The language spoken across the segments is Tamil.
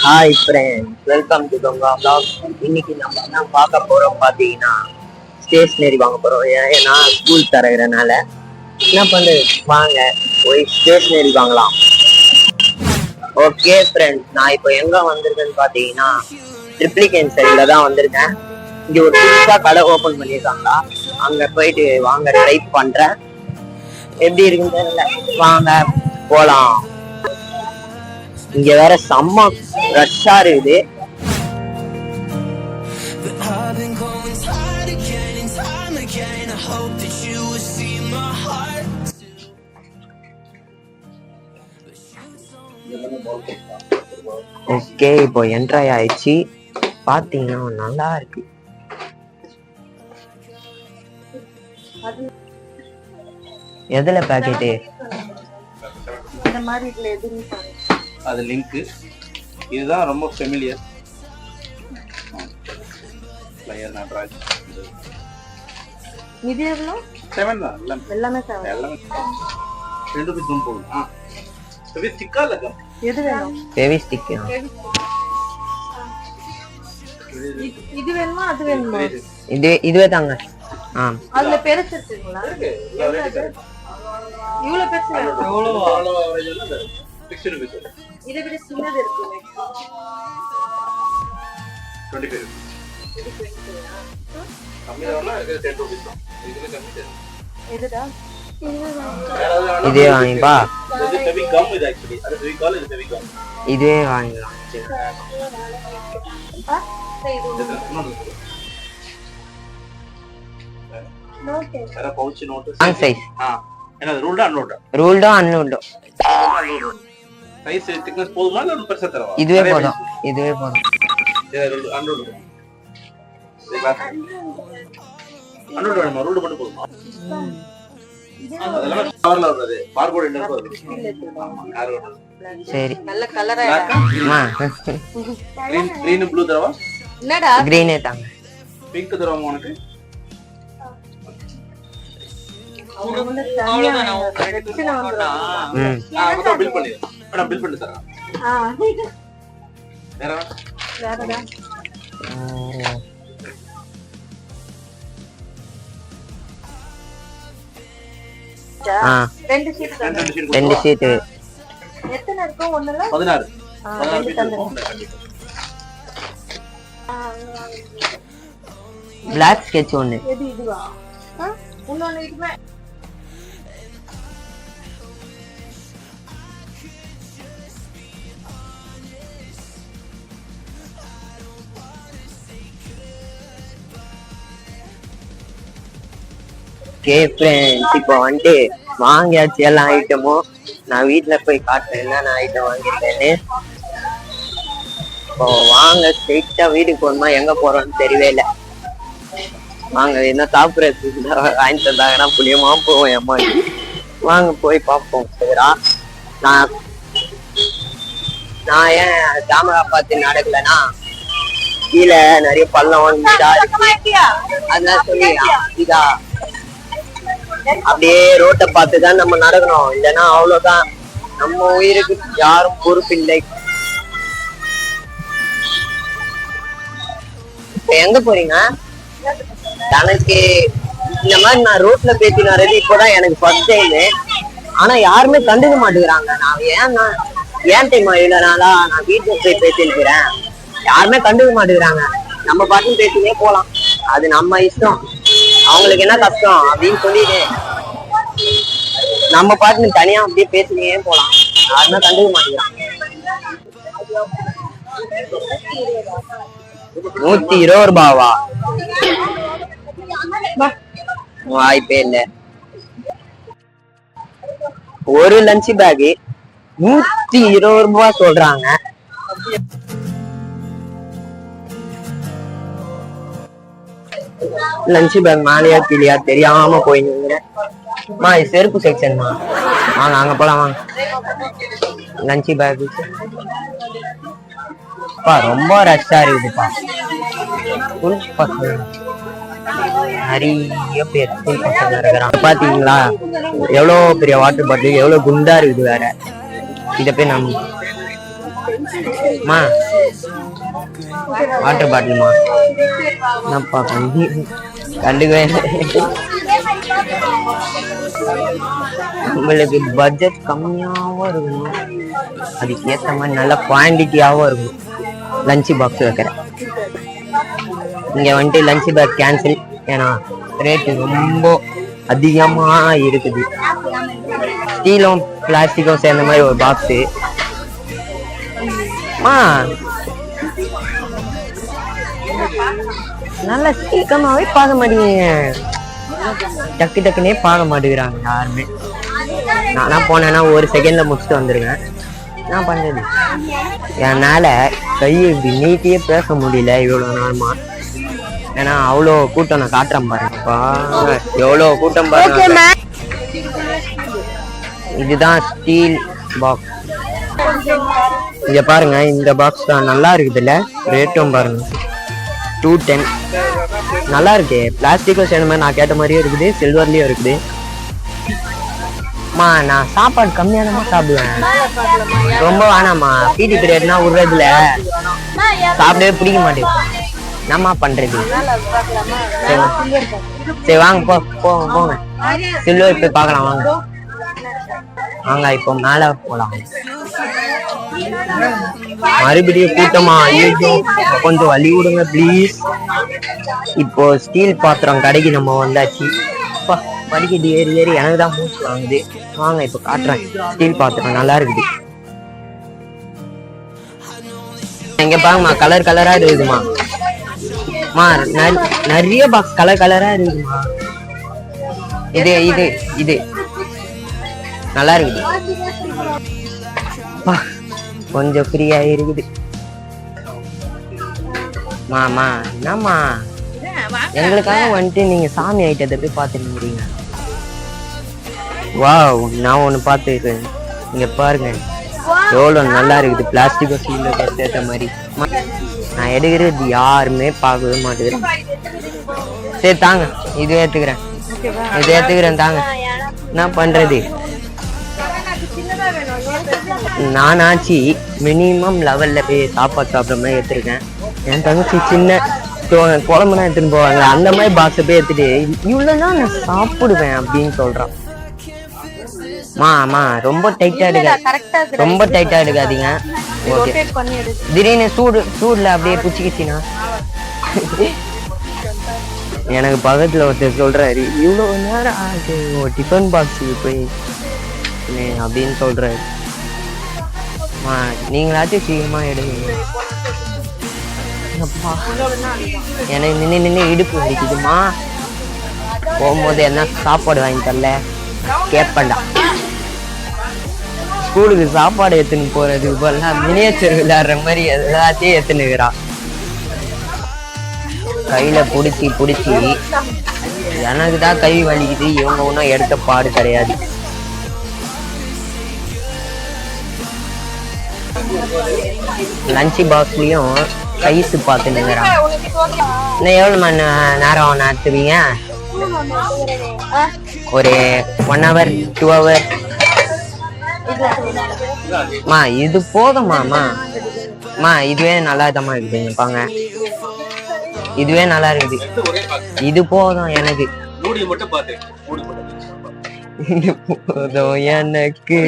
Hi friends, welcome to Ganga vlog. இன்னைக்கு நம்ம என்ன பார்க்க போறோம் பார்த்தீங்கன்னா ஸ்டேஷனரி வாங்க போறோம். ஏன்னா ஸ்கூல் தரகிறனால என்ன பண்ணுறது, வாங்க போய் ஸ்டேஷனரி வாங்கலாம். ஓகே ஃப்ரெண்ட்ஸ், நான் இப்போ எங்க வந்திருக்கேன்னு பார்த்தீங்கன்னா ட்ரிப்ளிகேன் சைடில் தான் வந்திருக்கேன். இங்கே ஒரு புதுசாக கடை ஓப்பன் பண்ணியிருக்காங்களா, அங்கே போயிட்டு வாங்க ட்ரை பண்ணுறேன். எப்படி இருக்குன்னு தெரியல, வாங்க போலாம். இங்க வேற செம்ம ரஷ்ஷா இருக்குது. ஓகே, இப்போ என்ட்ரை ஆயிடுச்சு. பாத்தீங்கன்னா நல்லா இருக்கு. எதுல பாக்கெட்டு? அது லிங்க். இதுதான் ரொம்ப ஃபெமிலியர் பிளேயர் நட்ராஜ். இது எவ்வளோ? 7 தான். எல்லாமே 7. எல்லாமே 2 பீஸ் தான் போகுது. ஃபெவி ஸ்டிக்கா இல்ல? எது வேணும்? ஃபெவி ஸ்டிக். இது வேணுமா அது வேணுமா? இதுவே தாங்க. அதுல பெருசு இருக்குங்களா? இவ்வளவு பெருசு வேணும்? அவ்வளோ ஆவரேஜ் இல்ல. 60 rupees. இதை விட சின்னது இருக்குமே. 25 rupees. கம்மியானா இது 10 rupees தான். இதுல கம்மி தான். எதுடா? இதே வாங்கிப்பா. இது ஃபெவி கம். இது एक्चुअली அது ஃபெவி கால். இது ஃபெவி கம். இதே வாங்கலாம். நோட். வேற பவுச் நோட். On size. என்ன ரூல்டா அன்லோடா? ரூல்டா அன்லோடா. சைஸ் திக்னஸ் போதுமா இல்ல பெருசா தரவா? இதுவே போதும். இதுவே போதும். இது அன்லோட். இது கிளாஸ் அன்லோட் வேணுமா? ரூல்ட் மட்டும் போதுமா? அதெல்லாம் கவர்ல வருது. பார்கோட் என்ன வருது? ஆமா, கார்கோட். சரி, நல்ல கலரா அம்மா. கிரீன் ப்ளூ தரவா? என்னடா? கிரீனே தாங்க. பிங்க் தரவா உனக்கு? அவ்வளவுதான். நான் பில் பண்ணிடுறேன். நான் பில் பண்ணி தரேன். வேறடா? ரெண்டு சீட். 2 சீட். எத்தனை இருக்கும்? ஒண்ணுல 16. 16 பிளாக் ஸ்கெட்ச் ஒன்னு. எது இதுவா? இன்னொன்னு இதுமே. இப்போ வந்துட்டு வாங்கியாச்சு எல்லா ஐட்டமும். நான் வீட்டுல போய் காட்டுறேன் என்னென்ன ஐட்டம் வாங்கிருக்கேன்னு. இப்போ வாங்க ஸ்ட்ரெயிட்டா வீட்டுக்கு போகணுமா எங்க போறோம்னு தெரியவே இல்லை. வாங்க, என்ன சாப்பிடறதுக்கு வாங்கி தந்தாங்கன்னா புளியமா போவோம் அம்மா. வாங்க போய் பார்ப்போம். சரிடா, நான் ஏன் கேமரா பார்த்து நடக்கலன்னா கீழே நிறைய பள்ளம் அதெல்லாம் சொல்லி இதா அப்படியே ரோட்டை பார்த்துதான் நம்ம நடக்கணும். இல்லைன்னா அவ்வளவுதான், நம்ம உயிருக்கு யாரும் பொறுப்பில்லை. இப்ப எங்க போறீங்க? எனக்கு இந்த மாதிரி நான் ரோட்ல பேசி வர்றது இப்போதான் எனக்கு ஃபர்ஸ்ட் டைம். ஆனா யாருமே கண்டுக்க மாட்டேங்கிறாங்க. நான் ஏன் டைம் இவ்வளவு நாளா நான் வீட்டுல போய் பேசிருக்கிறேன், யாருமே கண்டுக்க மாட்டேங்கிறாங்க. நம்ம பாட்டுன்னு பேசினே போலாம், அது நம்ம இஷ்டம். அவங்களுக்கு என்ன கஷ்டம் அப்படின்னு சொல்லிட்டு நம்ம பாட்டுன்னு தனியா அப்படியே பேசினே போலாம், யாருமே கண்டுக்க மாட்டேங்கிறாங்க. 120 ரூபாவா? வாய்ப்பே இல்ல. ஒரு லஞ்ச் பேக் 120 ரூபாய் சொல்றாங்க. லஞ்ச் பேக் மேலையா கீழியா தெரியாம போயிங்க. செருப்பு செக்ஷன்மா, வாங்க அங்க போலாம். வாங்க, லஞ்ச் பேக் ரொம்ப ரஷ்ஷா இருக்குதுப்பா. நிறைய பேர் ஸ்கூல் பசங்க இருக்கிறாங்க. பாத்தீங்களா எவ்வளவு பெரிய வாட்டர் பாட்டில், எவ்வளவு குண்டா இருக்குது. வேற இத போய் நம்ம மா வாட்டர் பாட்டில்மா என்னப்பா கண்டுக்கவே உங்களுக்கு பட்ஜெட் கம்மியாகவும் இருக்கணும், அதுக்கு ஏற்ற மாதிரி நல்ல குவான்டிட்டியாகவும் இருக்கும். லஞ்ச் பாக்ஸ் வைக்கிறேன். இங்கே வந்துட்டு லஞ்ச் பாக்ஸ் கேன்சல், ஏன்னா ரேட்டு ரொம்ப அதிகமாக இருக்குது. ஸ்டீலும் பிளாஸ்டிக்கும் சேர்ந்த மாதிரி ஒரு பாக்ஸு. நல்லா சீக்கிரமாவே பார்க்க மாட்டேங்க, டக்கு டக்குன்னே பார்க்க மாட்டேங்கிறாங்க யாருமே. நானா போனேன்னா ஒரு செகண்ட்ல முடிச்சுட்டு வந்துருவேன். என்ன பண்றது, என்னால கையை இப்படி நீட்டியே பேச முடியல இவ்வளோ நாளுமா. ஏன்னா அவ்வளோ கூட்டம், நான் காட்டுறேன் பாருங்கப்பா எவ்வளோ கூட்டம் பாருங்க. இதுதான் ஸ்டீல் பாக்ஸ். இங்க பாருங்க, இந்த பாக்ஸ் தான் நல்லா இருக்குதுல்ல, ரேட்டும் பாருங்க 210. நல்லா இருக்கு, பிளாஸ்டிக்கும் சேர்ந்த மாதிரி நான் கேட்ட மாதிரியும் இருக்குது, சில்வர்லயும் இருக்குது. நான் சாப்பாடு கம்மியானமா சாப்பிடுவேன், ரொம்ப வேணாமா. பிடி பீரியட்னா விடுறதுல சாப்பிடவே பிடிக்க மாட்டேங்குது, என்னம்மா பண்றது. சரி வாங்க போங்க, சில்வர் போய் பார்க்கலாம் வாங்க. வாங்க இப்போ மேல போலாம். மறுபடியும் கூட்டமா, கொஞ்சம் வழி விடுங்க ப்ளீஸ். இப்போ ஸ்டீல் பாத்திரம் கடைக்கு நம்ம வந்தாச்சு. படிக்கட்டு ஏறி ஏறி எனக்கு தான் மூச்சு வாங்குது. வாங்க இப்போ காட்டுறேன், ஸ்டீல் பாத்திரம் நல்லா இருக்குது. இங்க பாருங்கம்மா, கலர் கலரா இருக்குதுமா. நிறைய பாக்ஸ் கலர் கலரா இருக்குதுமா. இது இது இது நல்லா இருக்குது, கொஞ்சம் ஃப்ரீயா இருக்குது. மாமா என்னம்மா, எங்களுக்காக வந்துட்டு நீங்க சாமி ஐட்டத்தை போய் பார்த்துருக்கிறீங்க. வாவ், நான் ஒண்ணு பார்த்துருக்கேன். இங்க பாருங்க எவ்வளவு நல்லா இருக்குது, பிளாஸ்டிக் ஸ்டீல் சேர்த்த மாதிரி. நான் எடுக்கிறது யாருமே பார்க்கவே மாட்டேங்கிறேன். சரி தாங்க, இது ஏத்துக்கிறேன் தாங்க. என்ன பண்றது, நானாச்சு மினிமம் லெவல்ல போய் சாப்பாடு சாப்பிட்ற மாதிரி எடுத்துருக்கேன். என் தங்கச்சி சின்ன குழம்புனா எடுத்துன்னு போவாங்க, அந்த மாதிரி பாக்ஸை போய் எடுத்துட்டு இவ்வளவுதான் நான் சாப்பிடுவேன் அப்படின்னு சொல்றான். ரொம்ப டைட்டா எடுக்காதீங்க. ஓகே, திடீர்னு சூடுல அப்படியே புச்சிக்கிச்சினா. எனக்கு பக்கத்துல ஒருத்தர் சொல்றாரு, இவ்வளவு நேரம் ஆகுது டிஃபன் பாக்ஸ் போய் அப்படின்னு சொல்றாரு. நீங்களாச்சும் சீக்கிரமா எடுங்க. எனக்கு நின்று இடுப்பு வலிக்குதுமா. போகும்போது என்ன சாப்பாடு வாங்கி தரல கேப்பண்டா. ஸ்கூலுக்கு சாப்பாடு எடுத்துன்னு போறது போல மினியேச்சர் விளையாடுற மாதிரி எல்லாத்தையும் எடுத்துன்னுக்கிறா. கையில புடிச்சி எனக்கு தான் கை வலிக்குது, இவங்க ஒன்றும் எடுத்த பாடு கிடையாது. லஞ்ச் பாக்ஸ்லயும் ரைஸ் பார்த்துன்னுங்கிறான். இன்னும் எவ்வளவு மணி நேரம் நடத்துவீங்க? ஒரு 1 hour 2 hour. இது போதுமாமா? இதுவே நல்லா தாமா இருக்குதுங்க பாங்க, இதுவே நல்லா இருக்குது. இது போதும் எனக்கு, போதும் எனக்கு.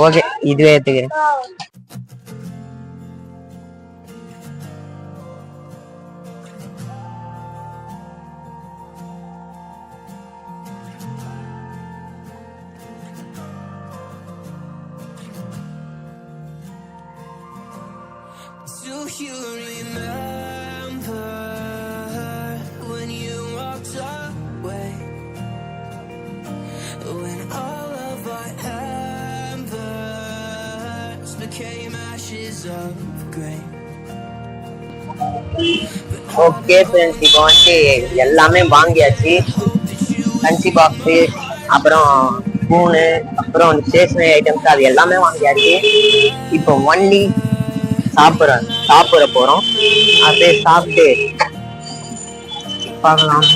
ஓகே, இதுவே எடுத்துக்கிறேன். Do you remember when you walked away? When all of our embers became ashes of grey. Okay friends, இப்போ வந்துட்டு எல்லாமே வாங்கியாச்சு. லஞ்ச் பாக்ஸு, அப்புறம் ஸ்பூனு, அப்புறம் ஸ்டேஷனரி ஐட்டம்ஸ், அது எல்லாமே வாங்கியாச்சு. இப்போ ஒன்லி சாப்பிட போறோம். அப்படியே சாப்பிட்டு பார்க்கலாம்.